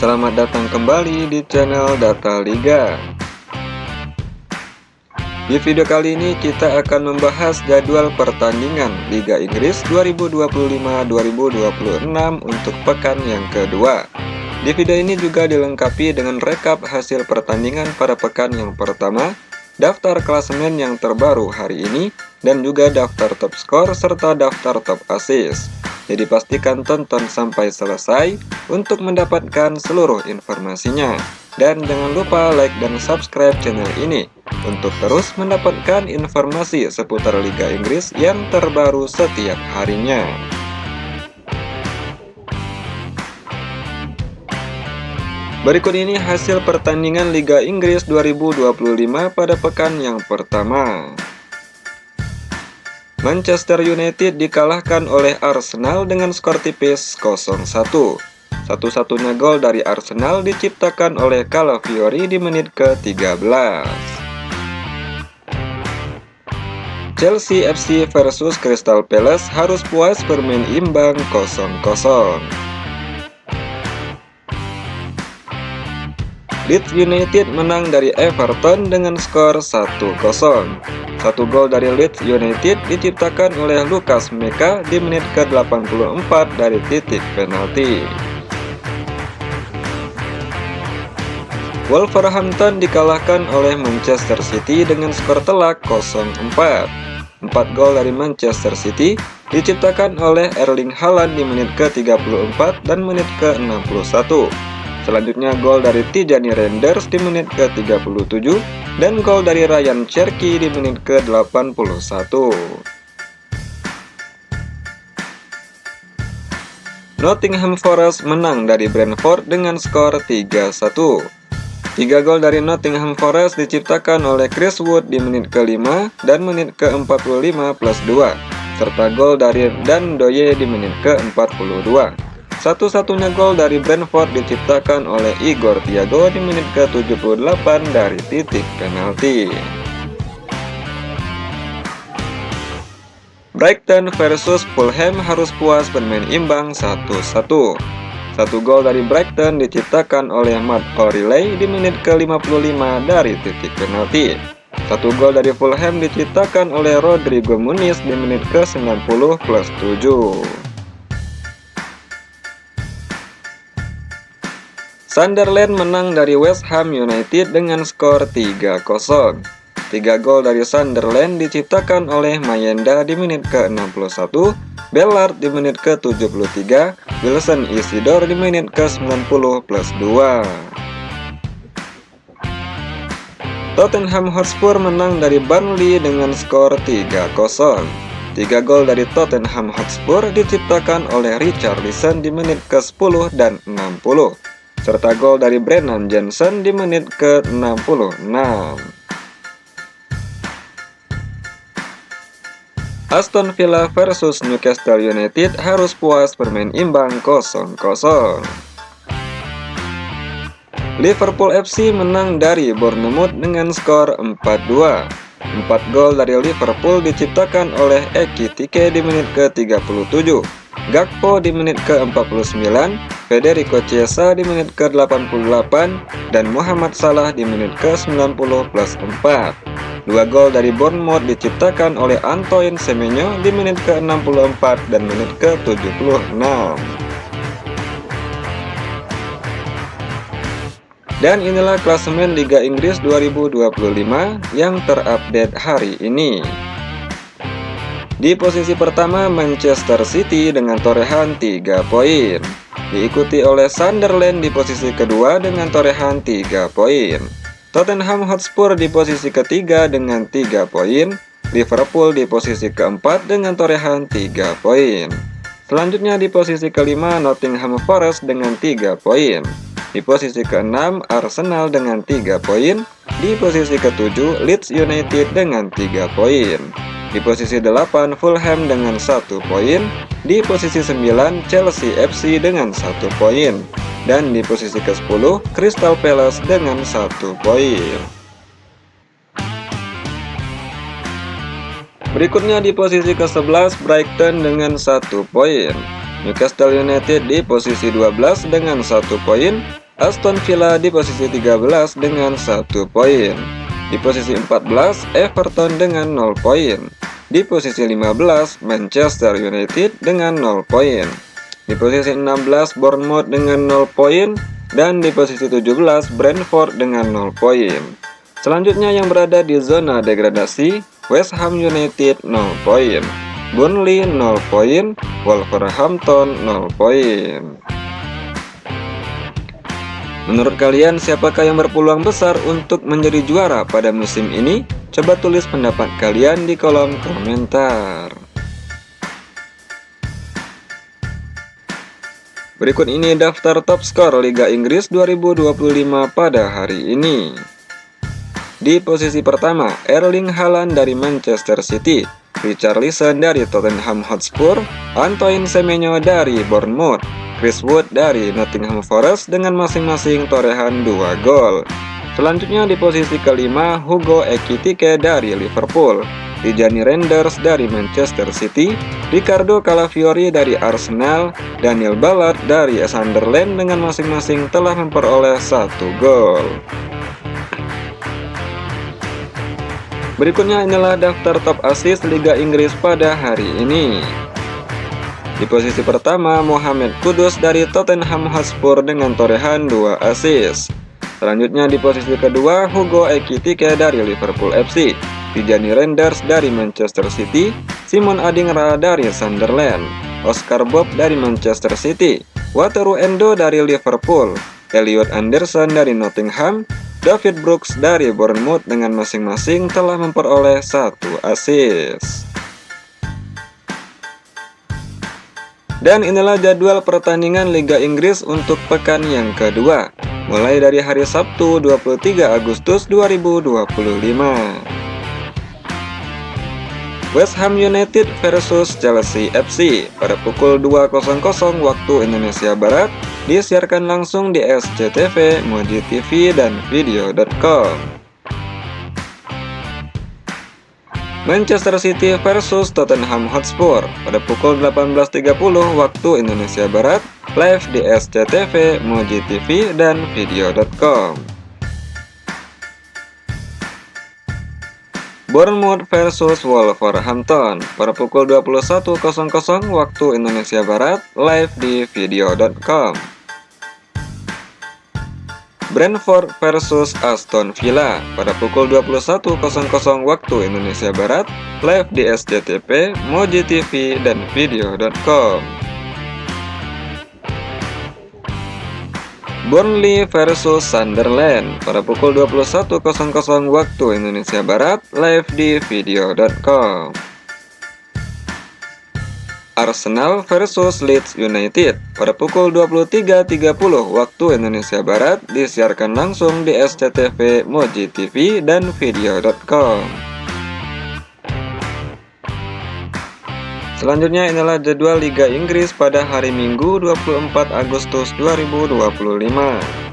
Selamat datang kembali di channel Data Liga. Di video kali ini kita akan membahas jadwal pertandingan Liga Inggris 2025-2026 untuk pekan yang kedua. Di video ini juga dilengkapi dengan rekap hasil pertandingan pada pekan yang pertama, daftar klasemen yang terbaru hari ini, dan juga daftar top skor serta daftar top assist. Jadi pastikan tonton sampai selesai untuk mendapatkan seluruh informasinya. Dan jangan lupa like dan subscribe channel ini untuk terus mendapatkan informasi seputar Liga Inggris yang terbaru setiap harinya. Berikut ini hasil pertandingan Liga Inggris 2025 pada pekan yang pertama. Manchester United dikalahkan oleh Arsenal dengan skor tipis 0-1. Satu-satunya gol dari Arsenal diciptakan oleh Calafiori di menit ke-13. Chelsea FC versus Crystal Palace harus puas bermain imbang 0-0. Leeds United menang dari Everton dengan skor 1-0. Satu gol dari Leeds United diciptakan oleh Lucas Meca di menit ke-84 dari titik penalti. Wolverhampton dikalahkan oleh Manchester City dengan skor telak 0-4. 4 gol dari Manchester City diciptakan oleh Erling Haaland di menit ke-34 dan menit ke-61. Selanjutnya gol dari Tijani Reinders di menit ke-37 dan gol dari Ryan Cherky di menit ke-81. Nottingham Forest menang dari Brentford dengan skor 3-1. 3 gol dari Nottingham Forest diciptakan oleh Chris Wood di menit ke-5 dan menit ke-45 plus 2, serta gol dari Dan Doye di menit ke-42. Satu-satunya gol dari Brentford diciptakan oleh Igor Thiago di menit ke-78 dari titik penalti. Brighton versus Fulham harus puas bermain imbang 1-1. Satu gol dari Brighton diciptakan oleh Matt O'Reilly di menit ke-55 dari titik penalti. Satu gol dari Fulham diciptakan oleh Rodrigo Muniz di menit ke-90 plus 7. Sunderland menang dari West Ham United dengan skor 3-0. 3 gol dari Sunderland diciptakan oleh Mayenda di menit ke-61, Bellard di menit ke-73, Wilson Isidore di menit ke-90 plus 2. Tottenham Hotspur menang dari Burnley dengan skor 3-0. 3 gol dari Tottenham Hotspur diciptakan oleh Richarlison di menit ke-10 dan 60. Serta gol dari Brennan Johnson di menit ke-66. Aston Villa versus Newcastle United harus puas bermain imbang 0-0. Liverpool FC menang dari Bournemouth dengan skor 4-2. 4 gol dari Liverpool diciptakan oleh Ekitike di menit ke-37, Gakpo di menit ke-49, Federico Chiesa di menit ke-88, dan Muhammad Salah di menit ke-90 plus 4. 2 gol dari Bournemouth diciptakan oleh Antoine Semenyo di menit ke-64 dan menit ke-76. Dan inilah klasemen Liga Inggris 2025 yang terupdate hari ini. Di posisi pertama Manchester City dengan torehan 3 poin. Diikuti oleh Sunderland di posisi kedua dengan torehan 3 poin. Tottenham Hotspur di posisi ketiga dengan 3 poin. Liverpool di posisi keempat dengan torehan 3 poin. Selanjutnya di posisi kelima Nottingham Forest dengan 3 poin. Di posisi keenam Arsenal dengan 3 poin. Di posisi ketujuh Leeds United dengan 3 poin. Di posisi 8 Fulham dengan 1 poin. Di posisi 9 Chelsea FC dengan 1 poin. Dan di posisi ke-10 Crystal Palace dengan 1 poin. Berikutnya di posisi ke-11 Brighton dengan 1 poin. Newcastle United di posisi 12 dengan 1 poin. Aston Villa di posisi 13 dengan 1 poin. Di posisi 14, Everton dengan 0 poin. Di posisi 15, Manchester United dengan 0 poin. Di posisi 16, Bournemouth dengan 0 poin. Dan di posisi 17, Brentford dengan 0 poin. Selanjutnya yang berada di zona degradasi, West Ham United 0 poin. Burnley 0 poin, Wolverhampton 0 poin. Menurut kalian, siapakah yang berpeluang besar untuk menjadi juara pada musim ini? Coba tulis pendapat kalian di kolom komentar. Berikut ini daftar top skor Liga Inggris 2025 pada hari ini. Di posisi pertama, Erling Haaland dari Manchester City, Richarlison dari Tottenham Hotspur, Antoine Semenyo dari Bournemouth, Chris Wood dari Nottingham Forest dengan masing-masing torehan 2 gol. Selanjutnya di posisi kelima, Hugo Ekitike dari Liverpool, Tijani Reinders dari Manchester City, Ricardo Calafiori dari Arsenal, Daniel Ballard dari Sunderland dengan masing-masing telah memperoleh 1 gol. Berikutnya inilah daftar top assist Liga Inggris pada hari ini. Di posisi pertama, Mohamed Kudus dari Tottenham Hotspur dengan torehan 2 assist. Selanjutnya di posisi kedua, Hugo Ekitike dari Liverpool FC, Tijani Reinders dari Manchester City, Simon Adingra dari Sunderland, Oscar Bob dari Manchester City, Wataru Endo dari Liverpool, Elliot Anderson dari Nottingham, David Brooks dari Bournemouth dengan masing-masing telah memperoleh 1 assist. Dan inilah jadwal pertandingan Liga Inggris untuk pekan yang kedua, mulai dari hari Sabtu 23 Agustus 2025. West Ham United versus Chelsea FC pada pukul 2.00 waktu Indonesia Barat disiarkan langsung di SCTV, Moji TV, dan video.com. Manchester City versus Tottenham Hotspur pada pukul 18.30 waktu Indonesia Barat live di SCTV, Moji TV, dan video.com. Bournemouth versus Wolverhampton pada pukul 21.00 waktu Indonesia Barat live di video.com. Brentford versus Aston Villa pada pukul 21.00 waktu Indonesia Barat live di SCTV, Moji TV, dan video.com. Burnley versus Sunderland pada pukul 21.00 waktu Indonesia Barat live di video.com. Arsenal versus Leeds United pada pukul 23.30 waktu Indonesia Barat disiarkan langsung di SCTV, Moji TV, dan video.com. Selanjutnya inilah jadwal Liga Inggris pada hari Minggu 24 Agustus 2025.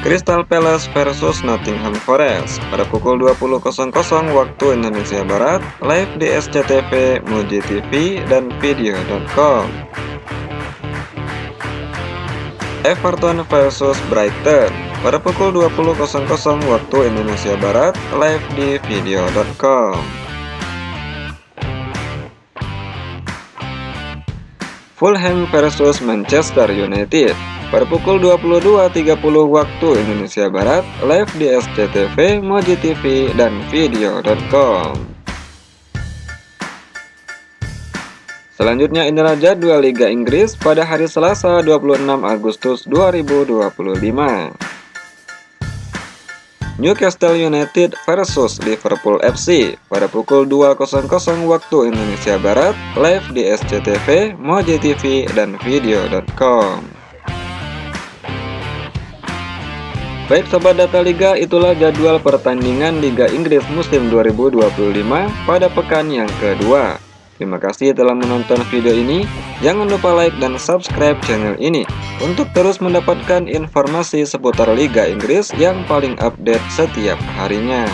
Crystal Palace versus Nottingham Forest pada pukul 20.00 waktu Indonesia Barat live di SCTV, Moji TV, dan video.com. Everton versus Brighton pada pukul 20.00 waktu Indonesia Barat live di video.com. Fulham versus Manchester United pada pukul 22.30 waktu Indonesia Barat live di SCTV, Moji TV, dan video.com. Selanjutnya inilah jadwal Liga Inggris pada hari Selasa 26 Agustus 2025. Newcastle United versus Liverpool FC pada pukul 2.00 waktu Indonesia Barat live di SCTV, Moji TV, dan video.com. Baik Sobat Data Liga, itulah jadwal pertandingan Liga Inggris musim 2025 pada pekan yang kedua. Terima kasih telah menonton video ini. Jangan lupa like dan subscribe channel ini untuk terus mendapatkan informasi seputar Liga Inggris yang paling update setiap harinya.